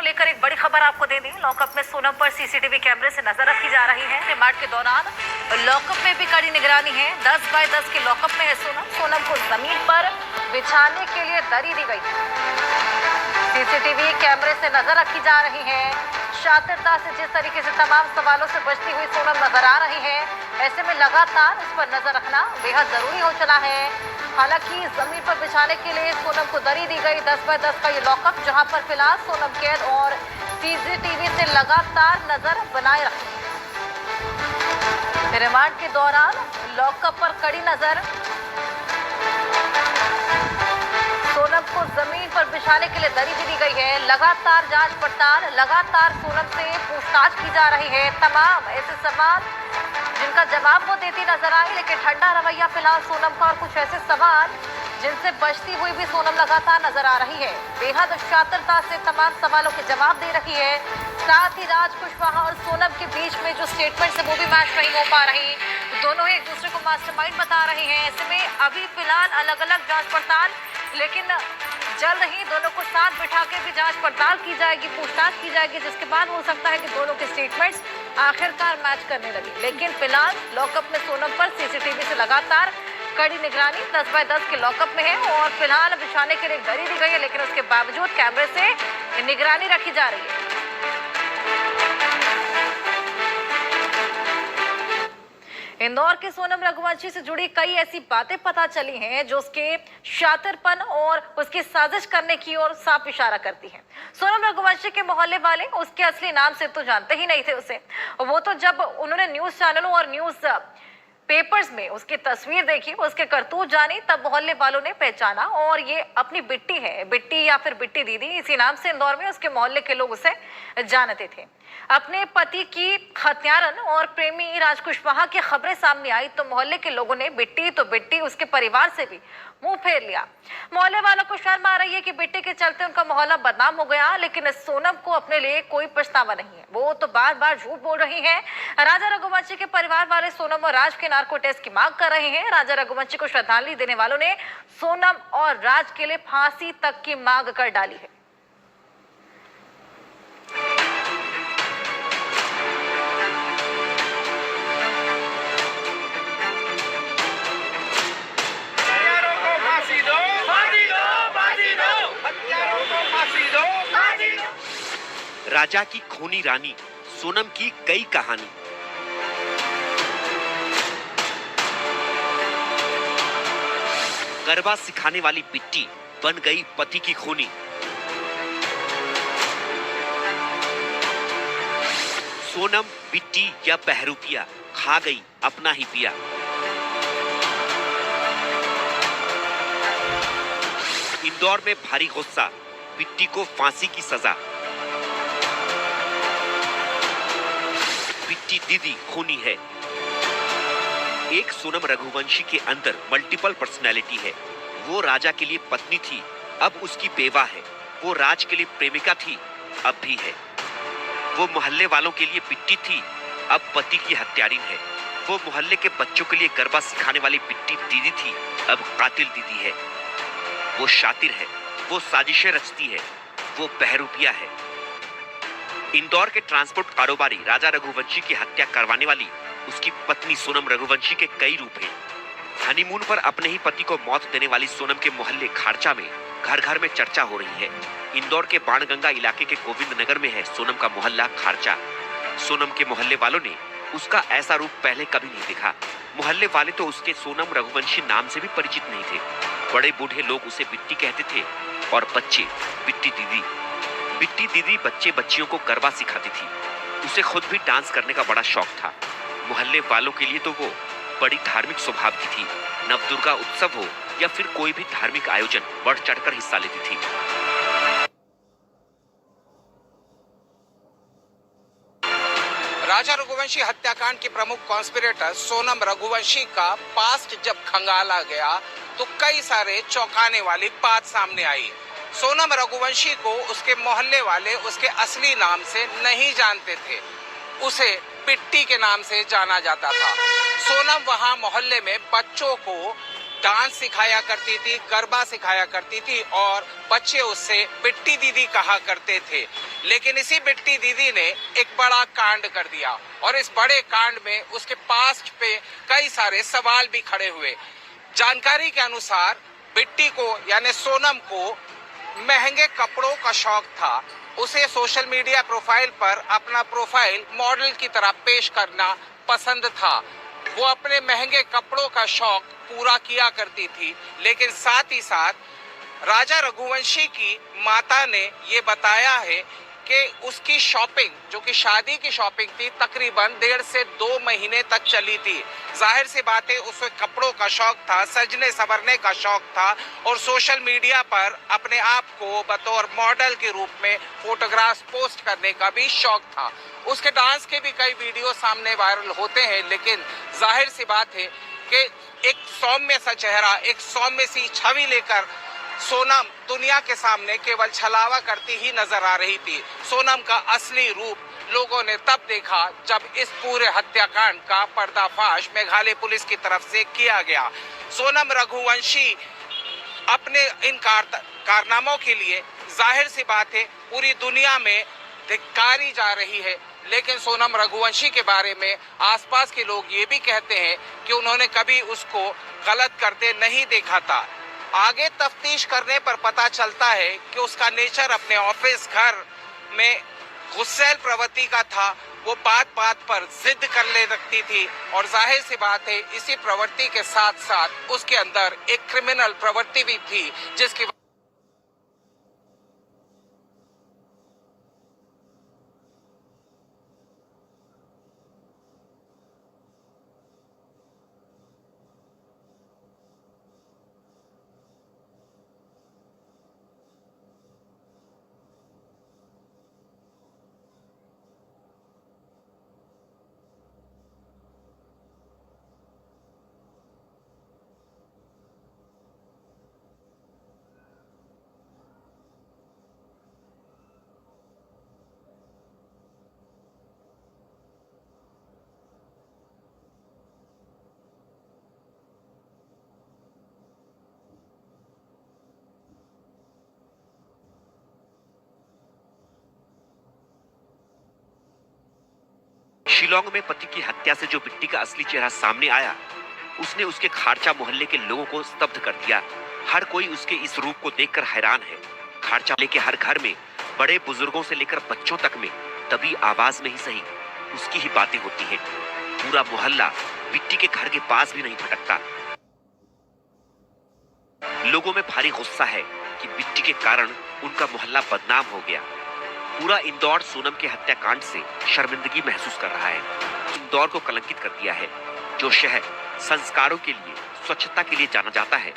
लेकर एक बड़ी खबर आपको दे दी। लॉकअप में सोनम पर सीसीटीवी कैमरे से नजर रखी जा रही है। रिमांड के दौरान लॉकअप में भी कड़ी निगरानी है। 10 बाय 10 के लॉकअप में है सोनम। सोनम को जमीन पर बिछाने के लिए दरी दी गई। सीसीटीवी कैमरे से नजर रखी जा रही है। शातिरता से जिस तरीके से तमाम सवालों से बचती हुई सोनम नजर आ रही है, ऐसे में लगातार इस पर नजर रखना बेहद जरूरी हो चला है। हालांकि जमीन पर बिछाने के लिए सोनम को दरी दी गई। 10 बाय 10 का ये लॉकअप, जहां पर फिलहाल सोनम कैद और सीसीटीवी से लगातार नजर बनाए रखी। रिमांड के दौरान लॉकअप पर कड़ी नजर। सोनम को जमीन पर बिछाने के लिए दरी भी दी गई है। लगातार जांच पड़ताल, लगातार सोनम से पूछताछ की जा रही है। तमाम ऐसे सवाल जिनका जवाब वो देती नजर आई, लेकिन ठंडा रवैया फिलहाल सोनम का और कुछ ऐसे सवाल जिनसे बचती हुई भी सोनम लगातार नजर आ रही है। बेहद शातिरता से तमाम सवालों के जवाब दे रही है। साथ ही राज कुशवाहा और सोनम के बीच में जो स्टेटमेंट है वो भी मैच नहीं हो पा रही। दोनों एक दूसरे को मास्टरमाइंड बता रहे हैं। ऐसे में अभी फिलहाल अलग अलग जांच पड़ताल, लेकिन जल्द ही दोनों को साथ बिठा के भी जांच पड़ताल की जाएगी, पूछताछ की जाएगी, जिसके बाद हो सकता है कि दोनों के स्टेटमेंट्स आखिरकार मैच करने लगे। लेकिन फिलहाल लॉकअप में सोनम पर सीसीटीवी से लगातार कड़ी निगरानी 10 बाय 10 के लॉकअप में है और फिलहाल बिछाने के लिए दरी दी गई है, लेकिन उसके बावजूद कैमरे से निगरानी रखी जा रही है। इंदौर के सोनम रघुवंशी से जुड़ी कई ऐसी बातें पता चली हैं जो उसके शातिरपन और उसकी साजिश करने की ओर साफ इशारा करती हैं। सोनम रघुवंशी के मोहल्ले वाले उसके असली नाम से तो जानते ही नहीं थे उसे। वो तो जब उन्होंने न्यूज चैनलों और न्यूज पेपर्स में उसकी तस्वीर देखी, उसके करतूत जानी, तब मोहल्ले वालों ने पहचाना और ये अपनी बिट्टी है, बिट्टी या फिर बिट्टी दीदी, इसी नाम से इंदौर में उसके मोहल्ले के लोग उसे जानते थे। अपने पति की हत्यारन और प्रेमी राज कुशवाहा की खबरें सामने आई तो मोहल्ले के लोगों ने बिट्टी तो बिट्टी, उसके परिवार से भी मुंह फेर लिया। मोहल्ले वालों को शर्म आ रही है कि बिट्टी के चलते उनका मोहल्ला बदनाम हो गया, लेकिन सोनम को अपने लिए कोई पछतावा नहीं है। वो तो बार बार झूठ बोल रही है। राजा रघुवंशी के परिवार वाले सोनम और राज के नार्को टेस्ट की मांग कर रहे हैं। राजा रघुवंशी को श्रद्धांजलि देने वालों ने सोनम और राज के लिए फांसी तक की मांग कर डाली है। राजा की खूनी रानी सोनम की कई कहानी। गरबा सिखाने वाली बिट्टी बन गई पति की खूनी। सोनम बिट्टी या बहरूपिया खा गई अपना ही पिया। इंदौर में भारी गुस्सा, बिट्टी को फांसी की सजा। बिट्टी दीदी खूनी है। एक सोनम रघुवंशी के अंदर मल्टीपल पर्सनैलिटी है। वो राजा के लिए पत्नी थी, अब उसकी बेवा है। वो राज के लिए प्रेमिका थी, अब भी है। वो मोहल्ले वालों के लिए बिट्टी थी, अब पति की हत्यारिन है। वो मोहल्ले के बच्चों के लिए गरबा सिखाने वाली बिट्टी दीदी थी, अब कातिल दीदी है। वो शातिर है, वो साजिशें रचती है, वो बहरूपिया है। इंदौर के ट्रांसपोर्ट कारोबारी राजा रघुवंशी की हत्या करवाने वाली उसकी पत्नी सोनम रघुवंशी के कई रूप हैं। हनीमून पर अपने ही पति को मौत देने वाली सोनम के मोहल्ले खारचा में घर घर में चर्चा हो रही है। इंदौर के बाणगंगा इलाके के गोविंद नगर में है सोनम का मोहल्ला खारचा। सोनम के मोहल्ले वालों ने उसका ऐसा रूप पहले कभी नहीं देखा। मोहल्ले वाले तो उसके सोनम रघुवंशी नाम से भी परिचित नहीं थे। बड़े बूढ़े लोग उसे बिट्टी कहते थे और बच्चे बिट्टी दीदी। बिट्टी दीदी बच्चे बच्चियों को गरबा सिखाती थी। उसे खुद भी डांस करने का बड़ा शौक था। मोहल्ले वालों के लिए तो वो बड़ी धार्मिक स्वभाव की थी। नवदुर्गा उत्सव हो या फिर कोई भी धार्मिक आयोजन, बढ़ चढ़कर हिस्सा लेती थी। राजा रघुवंशी हत्याकांड के प्रमुख कॉन्स्पिरेटर सोनम रघुवंशी का पास्ट जब खंगाला गया तो कई सारे चौंकाने वाली बात सामने आई। सोनम रघुवंशी को उसके मोहल्ले वाले उसके असली नाम से नहीं जानते थे, उसे बिट्टी के नाम से जाना जाता था। सोनम वहां मोहल्ले में बच्चों को डांस सिखाया करती थी, गरबा सिखाया करती थी और बच्चे उससे बिट्टी दीदी कहा करते थे। लेकिन इसी बिट्टी दीदी ने एक बड़ा कांड कर दिया और इस बड़े कांड में उसके पास्ट पे कई सारे सवाल भी खड़े हुए। जानकारी के अनुसार बिट्टी को यानी सोनम को महंगे कपड़ों का शौक था। उसे सोशल मीडिया प्रोफाइल पर अपना प्रोफाइल मॉडल की तरह पेश करना पसंद था। वो अपने महंगे कपड़ों का शौक पूरा किया करती थी, लेकिन साथ ही साथ राजा रघुवंशी की माता ने ये बताया है कि उसकी शॉपिंग, जो कि शादी की शॉपिंग थी, तकरीबन 1.5 से 2 महीने तक चली थी। जाहिर सी बात है उसे कपड़ों का शौक था, सजने संवरने का शौक था और सोशल मीडिया पर अपने आप को बतौर मॉडल के रूप में फोटोग्राफ्स पोस्ट करने का भी शौक था। उसके डांस के भी कई वीडियो सामने वायरल होते हैं, लेकिन जाहिर सी बात है कि एक सौम्य सा चेहरा, एक सौम्य सी छवि लेकर सोनम दुनिया के सामने केवल छलावा करती ही नजर आ रही थी। सोनम का असली रूप लोगों ने तब देखा जब इस पूरे हत्याकांड का पर्दाफाश मेघालय पुलिस की तरफ से किया गया। सोनम रघुवंशी अपने इन कारनामों के लिए जाहिर सी बात है पूरी दुनिया में धिक्कारी जा रही है, लेकिन सोनम रघुवंशी के बारे में आसपास के लोग ये भी कहते हैं कि उन्होंने कभी उसको गलत करते नहीं देखा था। आगे तफ्तीश करने पर पता चलता है कि उसका नेचर अपने ऑफिस, घर में गुस्सैल प्रवृत्ति का था। वो बात बात पर जिद करने लगती थी और जाहिर सी बात है इसी प्रवृत्ति के साथ साथ उसके अंदर एक क्रिमिनल प्रवृत्ति भी थी, जिसकी शिलोंग में पति की हत्या से जो बिट्टी का असली चेहरा सामने आया, उसने उसके खारचा मोहल्ले के लोगों को स्तब्ध कर दिया। हर कोई उसके इस रूप को देखकर हैरान है। खारचा लेके हर घर में, बड़े बुजुर्गों से लेकर बच्चों तक में तभी आवाज में ही सही उसकी ही बातें होती है। पूरा मोहल्ला बिट्टी के घर के पास भी नहीं भटकता। लोगों में भारी गुस्सा है कि बिट्टी के कारण उनका मोहल्ला बदनाम हो गया। पूरा इंदौर सोनम के हत्याकांड से शर्मिंदगी महसूस कर रहा है। इंदौर को कलंकित कर दिया है। जो शहर संस्कारों के लिए, स्वच्छता के लिए जाना जाता है,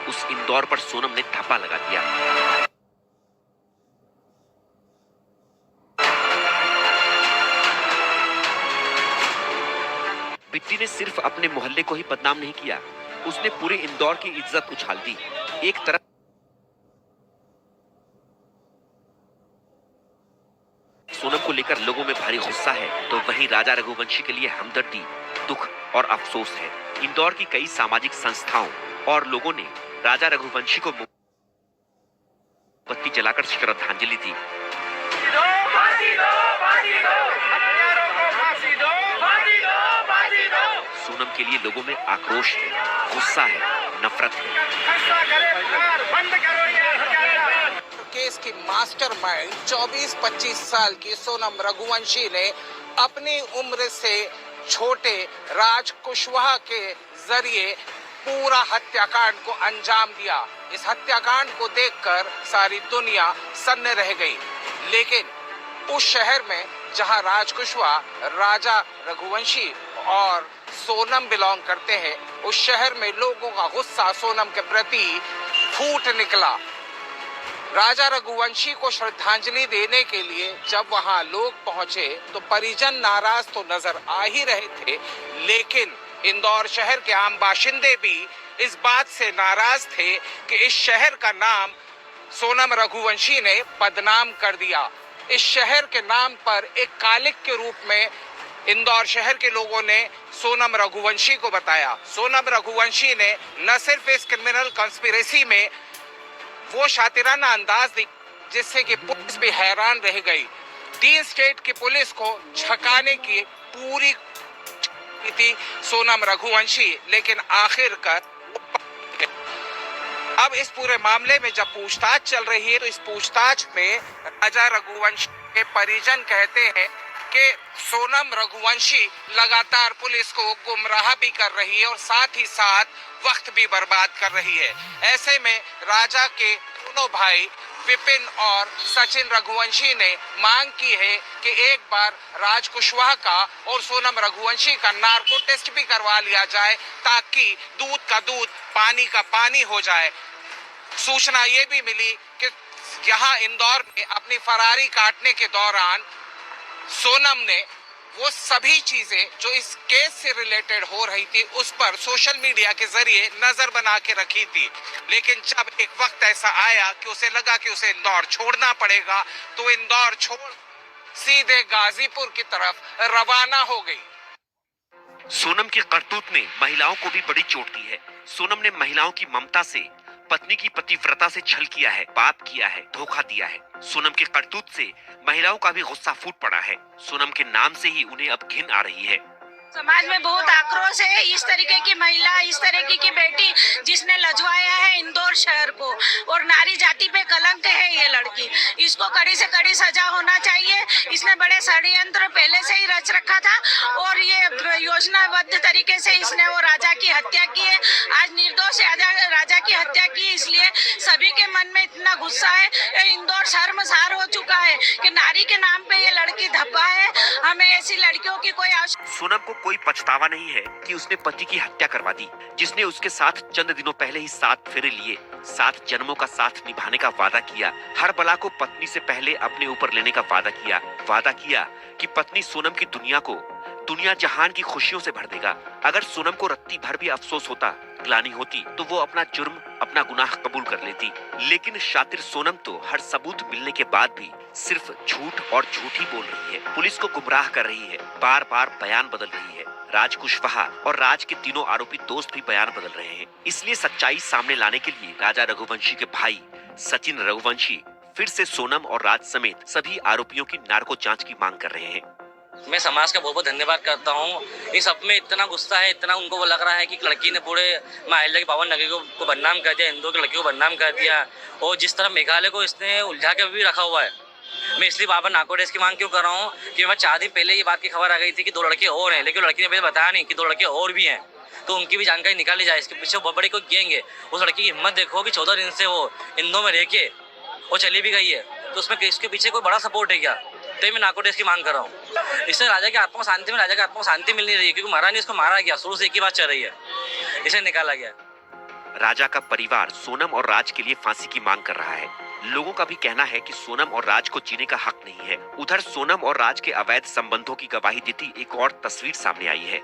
उस इंदौर पर सोनम ने धब्बा लगा दिया। बिट्टी ने सिर्फ अपने मोहल्ले को ही बदनाम नहीं किया, उसने पूरे इंदौर की इज्जत उछाल दी। एक तरफ सोनम को लेकर लोगों में भारी गुस्सा है, तो वहीं राजा रघुवंशी के लिए हमदर्दी, दुख और अफसोस है। इंदौर की कई सामाजिक संस्थाओं और लोगों ने राजा रघुवंशी को मोमबत्ती जलाकर श्रद्धांजलि दी। सोनम के लिए लोगों में आक्रोश है, गुस्सा है, नफरत है। केस की मास्टरमाइंड 24-25 साल की सोनम रघुवंशी ने अपनी उम्र से छोटे राज कुशवाहा के जरिए पूरा हत्याकांड को अंजाम दिया। इस हत्याकांड को देखकर सारी दुनिया सन्न रह गई, लेकिन उस शहर में जहां राज कुशवाहा, राजा रघुवंशी और सोनम बिलोंग करते हैं, उस शहर में लोगों का गुस्सा सोनम के प्रति फूट निकला। राजा रघुवंशी को श्रद्धांजलि देने के लिए जब वहां लोग पहुंचे तो परिजन नाराज तो नजर आ ही रहे थे, लेकिन इंदौर शहर के आम बाशिंदे भी इस बात से नाराज थे कि इस शहर का नाम सोनम रघुवंशी ने बदनाम कर दिया। इस शहर के नाम पर एक कालिक के रूप में इंदौर शहर के लोगों ने सोनम रघुवंशी को बताया। सोनम रघुवंशी ने न सिर्फ इस क्रिमिनल कॉन्स्पिरेसी में वो शातिराना अंदाज दी जिससे कि पुलिस भी हैरान रह गई। तीन स्टेट की पुलिस को छकाने की पूरी थी सोनम रघुवंशी, लेकिन आखिरकार अब इस पूरे मामले में जब पूछताछ चल रही है तो इस पूछताछ में राजा रघुवंशी के परिजन कहते हैं कि सोनम रघुवंशी लगातार पुलिस को गुमराह भी कर रही है और साथ ही साथ वक्त भी बर्बाद कर रही है। ऐसे में राजा के दोनों भाई विपिन और सचिन रघुवंशी ने मांग की है कि एक बार राज कुशवाहा का और सोनम रघुवंशी का नार्को टेस्ट भी करवा लिया जाए ताकि दूध का दूध पानी का पानी हो जाए। सूचना ये भी मिली कि यहाँ इंदौर में अपनी फरारी काटने के दौरान सोनम ने वो सभी चीजें जो इस केस से रिलेटेड हो रही थी उस पर सोशल मीडिया के जरिए नजर बना के रखी थी, लेकिन जब एक वक्त ऐसा आया कि उसे लगा कि उसे इंदौर छोड़ना पड़ेगा तो इंदौर छोड़ सीधे गाजीपुर की तरफ रवाना हो गई। सोनम की करतूत ने महिलाओं को भी बड़ी चोट दी है। सोनम ने महिलाओं की ममता से, पत्नी की पतिव्रता से छल किया है, पाप किया है, धोखा दिया है। सोनम के करतूत से महिलाओं का भी गुस्सा फूट पड़ा है। सोनम के नाम से ही उन्हें अब घिन आ रही है। समाज में बहुत आक्रोश है। इस तरीके की महिला, इस तरीके की बेटी जिसने लजवाया है इंदौर शहर को, और नारी जाति पे कलंक है ये लड़की। इसको कड़ी से कड़ी सजा होना चाहिए। इसने बड़े षड्यंत्र पहले से ही रच रखा था और ये योजनाबद्ध तरीके से इसने वो राजा की हत्या की है। आज निर्दोष राजा की हत्या की, इसलिए सभी के मन में इतना गुस्सा है। इंदौर शर्मसार हो चुका है कि नारी के नाम पे ये लड़की धब्बा है। हमें ऐसी लड़कियों की कोई सोनम को कोई पछतावा नहीं है कि उसने पति की हत्या करवा दी, जिसने उसके साथ चंद दिनों पहले ही 7 फेरे लिए, 7 जन्मों का साथ निभाने का वादा किया, हर बला को पत्नी से पहले अपने ऊपर लेने का वादा किया कि पत्नी सोनम की दुनिया जहान की खुशियों से भर देगा। अगर सोनम को रत्ती भर भी अफसोस होता, ग्लानि होती, तो वो अपना जुर्म, अपना गुनाह कबूल कर लेती। लेकिन शातिर सोनम तो हर सबूत मिलने के बाद भी सिर्फ झूठ और झूठ ही बोल रही है, पुलिस को गुमराह कर रही है, बार बार बयान बदल रही है। राज कुशवाहा और राज के तीनों आरोपी दोस्त भी बयान बदल रहे हैं। इसलिए सच्चाई सामने लाने के लिए राजा रघुवंशी के भाई सचिन रघुवंशी फिर से सोनम और राज समेत सभी आरोपियों की नार्को जांच की मांग कर रहे हैं। मैं समाज का बहुत बहुत धन्यवाद करता हूँ। इस सब में इतना गुस्सा है, इतना उनको वो लग रहा है कि लड़की ने पूरे माहिला की पावन नगरी को बदनाम कर दिया, इंदौर की लड़की को बदनाम कर दिया, और जिस तरह मेघालय को इसने उलझा के भी रखा हुआ है। मैं इसलिए बाबा नार्को टेस्ट की मांग क्यों कर रहा हूँ कि मैं 4 दिन पहले ये बात की खबर आ गई थी कि 2 लड़के और हैं, लेकिन लड़की ने पहले बताया नहीं कि 2 लड़के और भी हैं, तो उनकी भी जानकारी निकाली जाए। इसके पीछे बहुत बड़ी कोई गैंग है। उस लड़की की हिम्मत देखो कि 14 दिन से वो इंदौर में रह के वो चली भी गई है, तो उसमें इसके पीछे कोई बड़ा सपोर्ट है क्या? तो मैं नार्को टेस्ट की मांग कर रहा हूँ। इससे राजा की आत्मा को शांति मिल नहीं रही है, क्योंकि महाराज ने इसको मारा गया, शुरू से एक ही बात चल रही है, इसे निकाला गया। राजा का परिवार सोनम और राज के लिए फांसी की मांग कर रहा है। लोगों का भी कहना है कि सोनम और राज को जीने का हक नहीं है। उधर सोनम और राज के अवैध संबंधों की गवाही देती एक और तस्वीर सामने आई है।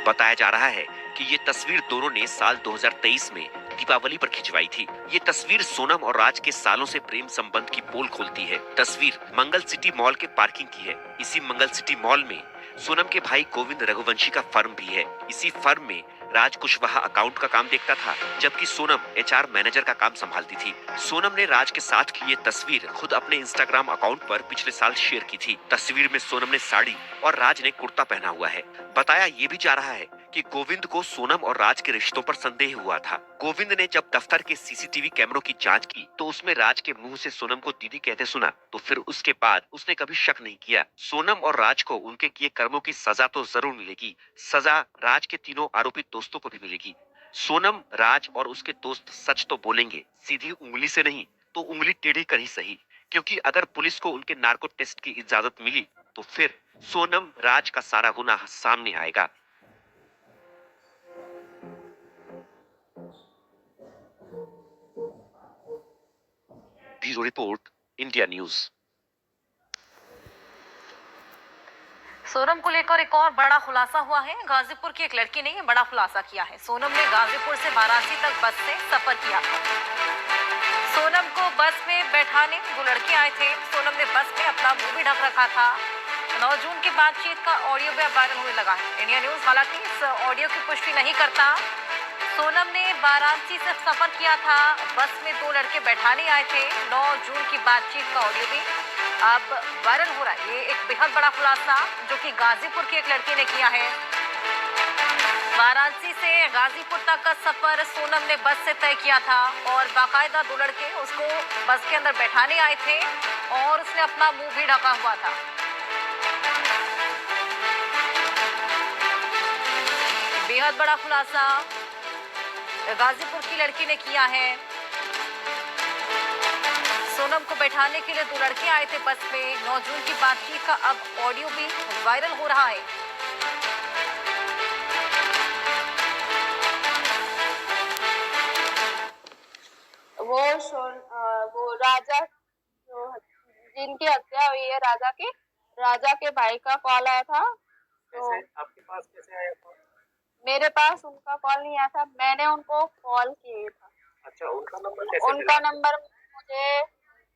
बताया जा रहा है कि ये तस्वीर दोनों ने साल 2023 में दीपावली पर खिंचवाई थी। ये तस्वीर सोनम और राज के सालों से प्रेम संबंध की पोल खोलती है। तस्वीर मंगल सिटी मॉल के पार्किंग की है। इसी मंगल सिटी मॉल में सोनम के भाई गोविंद रघुवंशी का फर्म भी है। इसी फर्म में राज कुशवाहा अकाउंट का काम देखता था, जबकि सोनम HR मैनेजर का काम संभालती थी। सोनम ने राज के साथ की ये तस्वीर खुद अपने इंस्टाग्राम अकाउंट पर पिछले साल शेयर की थी। तस्वीर में सोनम ने साड़ी और राज ने कुर्ता पहना हुआ है। बताया ये भी जा रहा है कि गोविंद को सोनम और राज के रिश्तों पर संदेह हुआ था। गोविंद ने जब दफ्तर के CCTV कैमरों की जांच की तो उसमें राज के मुंह से सोनम को दीदी कहते सुना, तो फिर उसके बाद उसने कभी शक नहीं किया। सोनम और राज को उनके किए कर्मों की सजा तो जरूर मिलेगी। सजा राज के तीनों आरोपी दोस्तों को भी मिलेगी। सोनम, राज और उसके दोस्त सच तो बोलेंगे, सीधी उंगली से नहीं तो उंगली टेढ़ी कर ही सही, क्योंकि अगर पुलिस को उनके नार्को टेस्ट की इजाजत मिली तो फिर सोनम, राज का सारा गुनाह सामने आएगा। Bureau report, India news. Sonam को लेकर एक और बड़ा खुलासा हुआ है। गाजीपुर की एक लड़की ने बड़ा खुलासा किया है। सोनम ने गाजीपुर से वाराणसी तक बस से सफर किया था। सोनम को बस में बैठाने 2 लड़के आए थे। सोनम ने बस में अपना मुंह भी ढक रखा था। 9 जून की बातचीत का ऑडियो भी अब वायरल होने लगा है। इंडिया न्यूज हालांकि इस ऑडियो की पुष्टि नहीं करता। सोनम ने वाराणसी से सफर किया था, बस में 2 लड़के बैठाने आए थे। 9 जून की बातचीत का ऑडियो भी अब वायरल हो रहा है। ये एक बेहद बड़ा खुलासा जो कि गाजीपुर की एक लड़की ने किया है। वाराणसी से गाजीपुर तक का सफर सोनम ने बस से तय किया था और बाकायदा 2 लड़के उसको बस के अंदर बैठाने आए थे और उसने अपना मुंह भी ढका हुआ था। बेहद बड़ा खुलासा गाजीपुर की लड़की ने किया है। सोनम को बैठाने के लिए 2 लड़के आए थे बस में। 9 जून की बातचीत का अब ऑडियो भी वायरल हो रहा है। वो राजा जो जिनकी हत्या हुई है राजा के भाई का कॉल आया था। तो आपके पास कैसे आया था? मेरे पास उनका कॉल नहीं आया था, मैंने उनको कॉल किया था। अच्छा, उनका नंबर कैसे उनका मिला? नंबर मुझे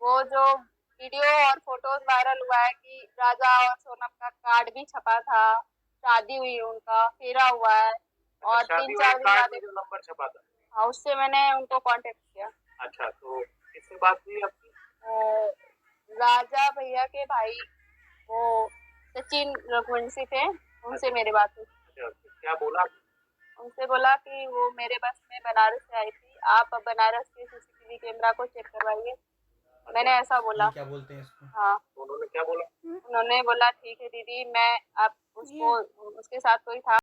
वो जो वीडियो और फोटोज वायरल हुआ है कि राजा और सोनम का कार्ड भी छपा था, शादी हुई उनका फेरा हुआ है और शादी 3-4 दिन वाले कार्ड बाद में जो नंबर छपा था। हाँ, उससे मैंने उनको कांटेक्ट किया। अच्छा, तो किससे बात हुई आपकी? राजा भैया के भाई वो सचिन रघुवंशी थे, उनसे मेरी बात हुई। अच्छा, तो क्या बोला? उनसे बोला कि वो मेरे बस में बनारस से आई थी, आप बनारस के सीसीटीवी कैमरा को चेक करवाइए। मैंने ऐसा बोला। क्या बोलते हैं इसको? हाँ, उन्होंने क्या बोला? उन्होंने बोला ठीक है दीदी, मैं आप उसको उसके साथ कोई था